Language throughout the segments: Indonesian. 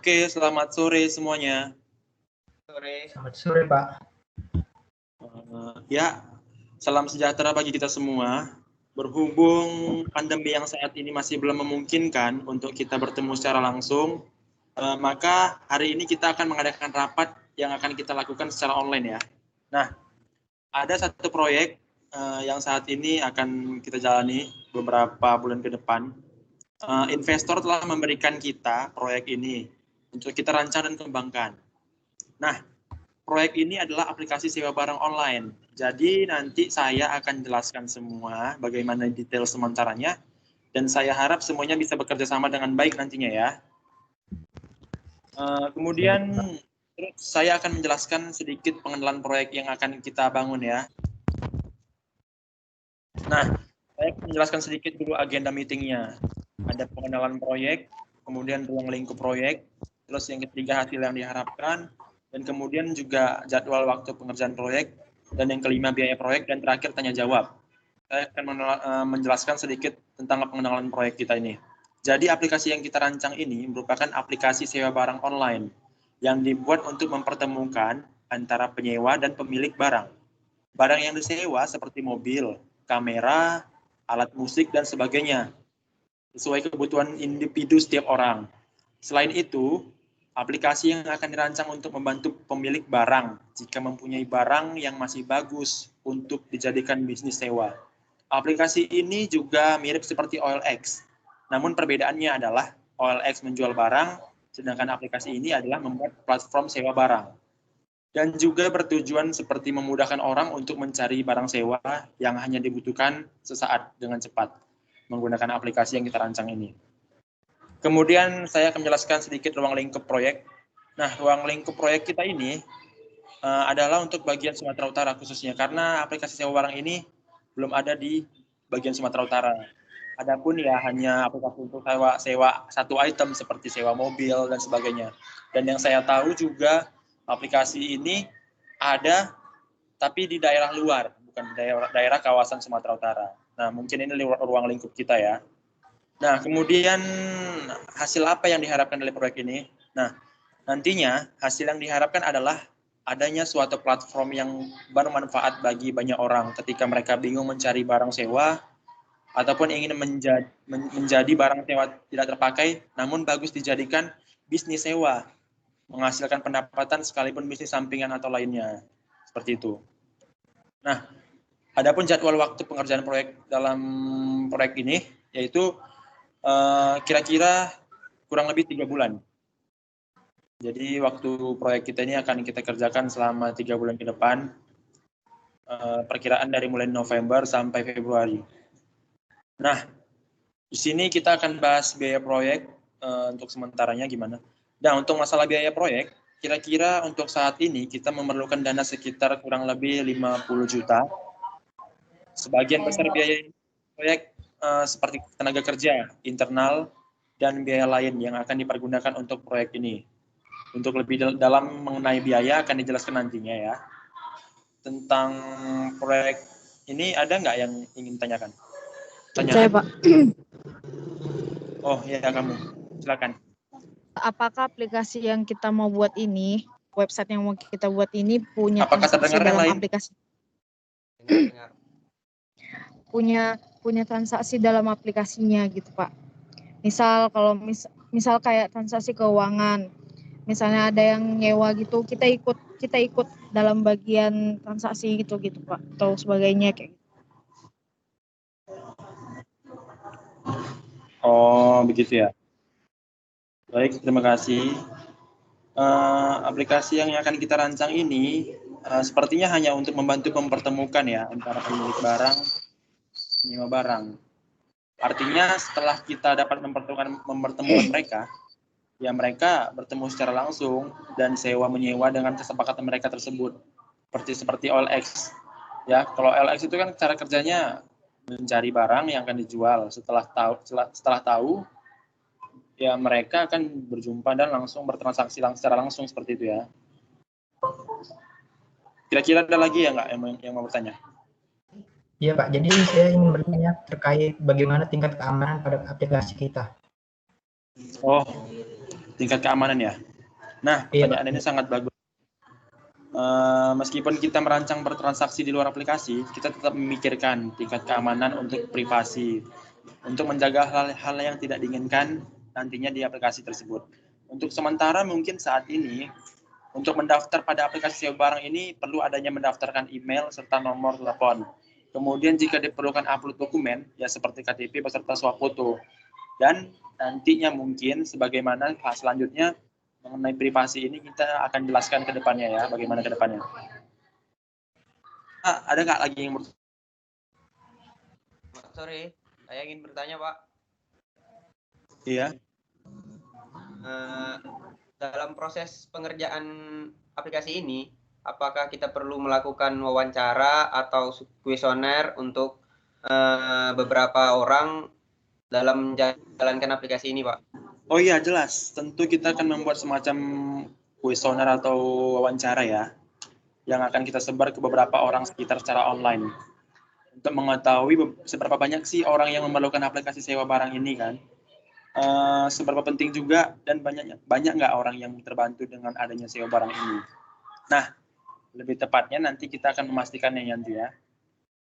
Oke, selamat sore semuanya. Selamat sore, Pak. Ya, salam sejahtera bagi kita semua. Berhubung pandemi yang saat ini masih belum memungkinkan untuk kita bertemu secara langsung, maka hari ini kita akan mengadakan rapat yang akan kita lakukan secara online ya. Nah, ada satu proyek yang saat ini akan kita jalani beberapa bulan ke depan. Investor telah memberikan kita proyek ini untuk kita rancang dan kembangkan. Nah, proyek ini adalah aplikasi sewa barang online. Jadi nanti saya akan jelaskan semua bagaimana detail sementaranya, dan saya harap semuanya bisa bekerja sama dengan baik nantinya ya. Kemudian saya akan menjelaskan sedikit pengenalan proyek yang akan kita bangun ya. Nah, saya akan menjelaskan sedikit dulu agenda meetingnya. Ada pengenalan proyek, kemudian ruang lingkup proyek, terus yang ketiga hasil yang diharapkan, dan kemudian juga jadwal waktu pengerjaan proyek, dan yang kelima biaya proyek, dan terakhir tanya jawab. Saya akan menjelaskan sedikit tentang pengenalan proyek kita ini. Jadi aplikasi yang kita rancang ini merupakan aplikasi sewa barang online yang dibuat untuk mempertemukan antara penyewa dan pemilik barang. Barang yang disewa seperti mobil, kamera, alat musik, dan sebagainya, sesuai kebutuhan individu setiap orang. Selain itu, aplikasi yang akan dirancang untuk membantu pemilik barang jika mempunyai barang yang masih bagus untuk dijadikan bisnis sewa. Aplikasi ini juga mirip seperti OLX, namun perbedaannya adalah OLX menjual barang, sedangkan aplikasi ini adalah membuat platform sewa barang. Dan juga bertujuan seperti memudahkan orang untuk mencari barang sewa yang hanya dibutuhkan sesaat dengan cepat menggunakan aplikasi yang kita rancang ini. Kemudian saya akan menjelaskan sedikit ruang lingkup proyek. Nah, ruang lingkup proyek kita ini adalah untuk bagian Sumatera Utara khususnya, karena aplikasi sewa barang ini belum ada di bagian Sumatera Utara. Adapun ya hanya aplikasi untuk sewa satu item seperti sewa mobil dan sebagainya. Dan yang saya tahu juga aplikasi ini ada tapi di daerah luar, bukan di daerah kawasan Sumatera Utara. Nah, mungkin ini ruang lingkup kita ya. Nah, kemudian hasil apa yang diharapkan dari proyek ini? Nah, nantinya hasil yang diharapkan adalah adanya suatu platform yang bermanfaat bagi banyak orang ketika mereka bingung mencari barang sewa ataupun ingin menjadi barang sewa tidak terpakai, namun bagus dijadikan bisnis sewa, menghasilkan pendapatan sekalipun bisnis sampingan atau lainnya. Seperti itu. Nah, adapun jadwal waktu pengerjaan proyek dalam proyek ini, yaitu kira-kira kurang lebih 3 bulan. Jadi waktu proyek kita ini akan kita kerjakan selama 3 bulan ke depan, perkiraan dari mulai November sampai Februari. Nah, di sini kita akan bahas biaya proyek untuk sementaranya gimana. Nah, untuk masalah biaya proyek, kira-kira untuk saat ini kita memerlukan dana sekitar kurang lebih 50 juta. Sebagian besar biaya proyek seperti tenaga kerja, internal, dan biaya lain yang akan dipergunakan untuk proyek ini. Untuk lebih dalam mengenai biaya akan dijelaskan nantinya ya. Tentang proyek ini ada nggak yang ingin tanyakan? Saya, Pak. Oh ya, kamu. Silakan. Apakah aplikasi yang kita mau buat ini, website yang mau kita buat ini punya Apakah transaksi terdengar yang dalam lain? aplikasi? punya transaksi dalam aplikasinya gitu, Pak. Misal kalau misal kayak transaksi keuangan, misalnya ada yang nyewa gitu, kita ikut dalam bagian transaksi gitu Pak, atau sebagainya kayak gitu. Oh, begitu ya. Baik, terima kasih. Aplikasi yang akan kita rancang ini sepertinya hanya untuk membantu mempertemukan ya antara pemilik barang, penyewa barang. Artinya setelah kita dapat mempertemukan mereka, ya mereka bertemu secara langsung dan sewa menyewa dengan kesepakatan mereka tersebut. Seperti OLX. Ya, kalau OLX itu kan cara kerjanya mencari barang yang akan dijual. Setelah tahu ya mereka akan berjumpa dan langsung bertransaksi secara langsung seperti itu ya. Kira-kira ada lagi ya nggak yang mau bertanya? Iya Pak, jadi saya ingin bertanya terkait bagaimana tingkat keamanan pada aplikasi kita. Oh, tingkat keamanan ya. Nah, Iya, pertanyaan ini sangat bagus. Meskipun kita merancang bertransaksi di luar aplikasi, kita tetap memikirkan tingkat keamanan untuk privasi, untuk menjaga hal-hal yang tidak diinginkan nantinya di aplikasi tersebut. Untuk sementara mungkin saat ini, untuk mendaftar pada aplikasi sewa barang ini perlu adanya mendaftarkan email serta nomor telepon. Kemudian jika diperlukan upload dokumen, ya seperti KTP beserta swafoto. Dan nantinya mungkin sebagaimana selanjutnya mengenai privasi ini kita akan jelaskan ke depannya ya, bagaimana ke depannya. Ada nggak lagi yang Sore, saya ingin bertanya Pak. Iya. Dalam proses pengerjaan aplikasi ini, apakah kita perlu melakukan wawancara atau kuesioner untuk beberapa orang dalam menjalankan aplikasi ini, Pak? Oh iya, jelas. Tentu kita akan membuat semacam kuesioner atau wawancara ya, yang akan kita sebar ke beberapa orang sekitar secara online. Untuk mengetahui seberapa banyak sih orang yang memerlukan aplikasi sewa barang ini kan. Seberapa penting juga dan banyak nggak orang yang terbantu dengan adanya sewa barang ini. Nah, lebih tepatnya nanti kita akan memastikannya nanti ya.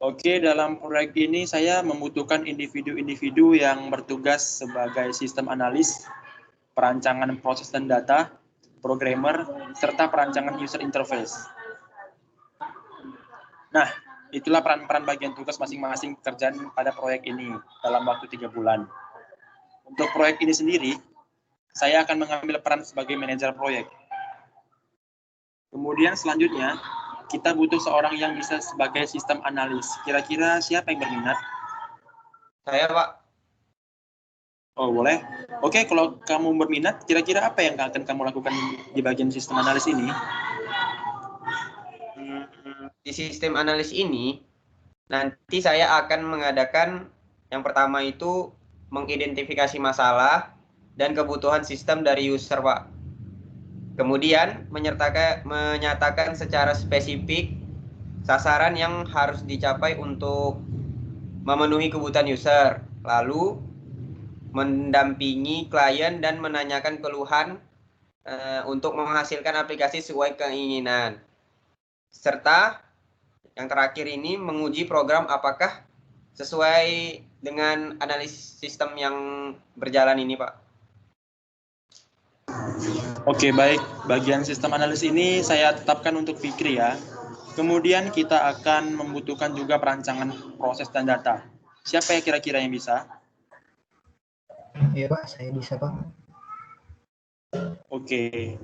Oke, dalam proyek ini saya membutuhkan individu-individu yang bertugas sebagai sistem analis, perancangan proses dan data, programmer, serta perancangan user interface. Nah, itulah peran-peran bagian tugas masing-masing pekerjaan pada proyek ini dalam waktu 3 bulan. Untuk proyek ini sendiri, saya akan mengambil peran sebagai manajer proyek. Kemudian selanjutnya, kita butuh seorang yang bisa sebagai sistem analis. Kira-kira siapa yang berminat? Saya, Pak. Oh, boleh. Oke, kalau kamu berminat, kira-kira apa yang akan kamu lakukan di bagian sistem analis ini? Di sistem analis ini, nanti saya akan mengadakan yang pertama itu mengidentifikasi masalah dan kebutuhan sistem dari user, Pak. Kemudian menyatakan secara spesifik sasaran yang harus dicapai untuk memenuhi kebutuhan user. Lalu mendampingi klien dan menanyakan keluhan untuk menghasilkan aplikasi sesuai keinginan. Serta yang terakhir ini menguji program apakah sesuai dengan analisis sistem yang berjalan ini, Pak. Oke, baik. Bagian sistem analis ini saya tetapkan untuk Fikri ya. Kemudian kita akan membutuhkan juga perancangan proses dan data. Siapa ya kira-kira yang bisa? Iya Pak, saya bisa Pak. Oke.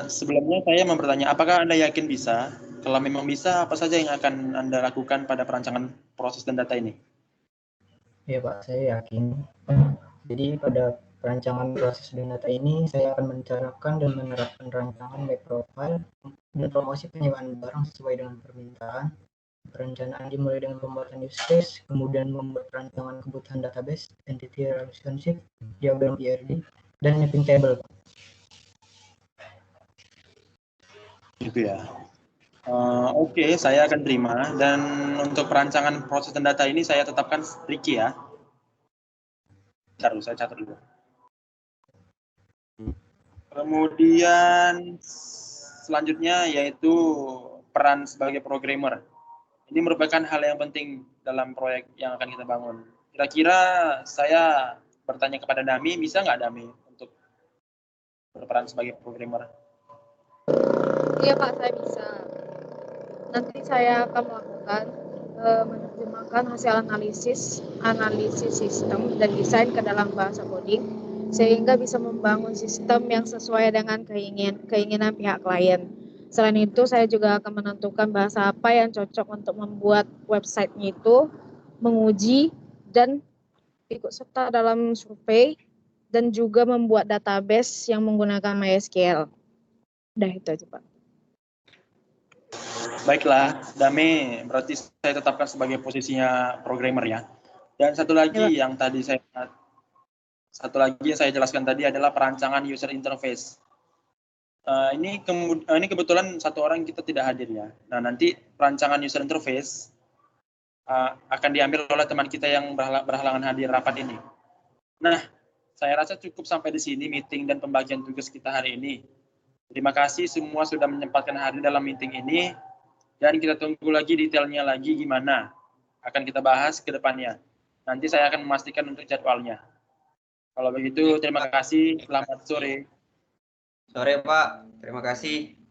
Sebelumnya saya mau bertanya, apakah Anda yakin bisa? Kalau memang bisa, apa saja yang akan Anda lakukan pada perancangan proses dan data ini? Iya Pak, saya yakin. Jadi pada perancangan proses dan data ini, saya akan mencarakan dan menerapkan rancangan web profile dan promosi penyewaan barang sesuai dengan permintaan. Perencanaan dimulai dengan pembuatan use case, kemudian membuat rancangan kebutuhan database, entity relationship, diagram ERD, dan mapping table. Gitu ya. Oke, saya akan terima. Dan untuk perancangan proses dan data ini saya tetapkan Ricky ya. Saya catat dulu. Kemudian selanjutnya yaitu peran sebagai programmer. Ini merupakan hal yang penting dalam proyek yang akan kita bangun. Kira-kira saya bertanya kepada Dami, bisa nggak Dami untuk berperan sebagai programmer? Iya Pak, saya bisa. Nanti saya akan melakukan menerjemahkan hasil analisis sistem dan desain ke dalam bahasa coding sehingga bisa membangun sistem yang sesuai dengan keinginan pihak klien. Selain itu, saya juga akan menentukan bahasa apa yang cocok untuk membuat websitenya itu, menguji dan ikut serta dalam survei dan juga membuat database yang menggunakan MySQL. Udah itu aja Pak. Baiklah, Dame, berarti saya tetapkan sebagai posisinya programmer ya. Dan satu lagi yang saya jelaskan tadi adalah perancangan user interface. Ini kebetulan satu orang kita tidak hadir ya. Nah, nanti perancangan user interface akan diambil oleh teman kita yang berhalangan hadir rapat ini. Nah, Saya rasa cukup sampai di sini meeting dan pembagian tugas kita hari ini. Terima kasih semua sudah menyempatkan hadir dalam meeting ini, dan kita tunggu lagi detailnya lagi gimana. Akan kita bahas ke depannya. Nanti saya akan memastikan untuk jadwalnya. Kalau begitu, terima kasih. Selamat sore. Sore, Pak. Terima kasih.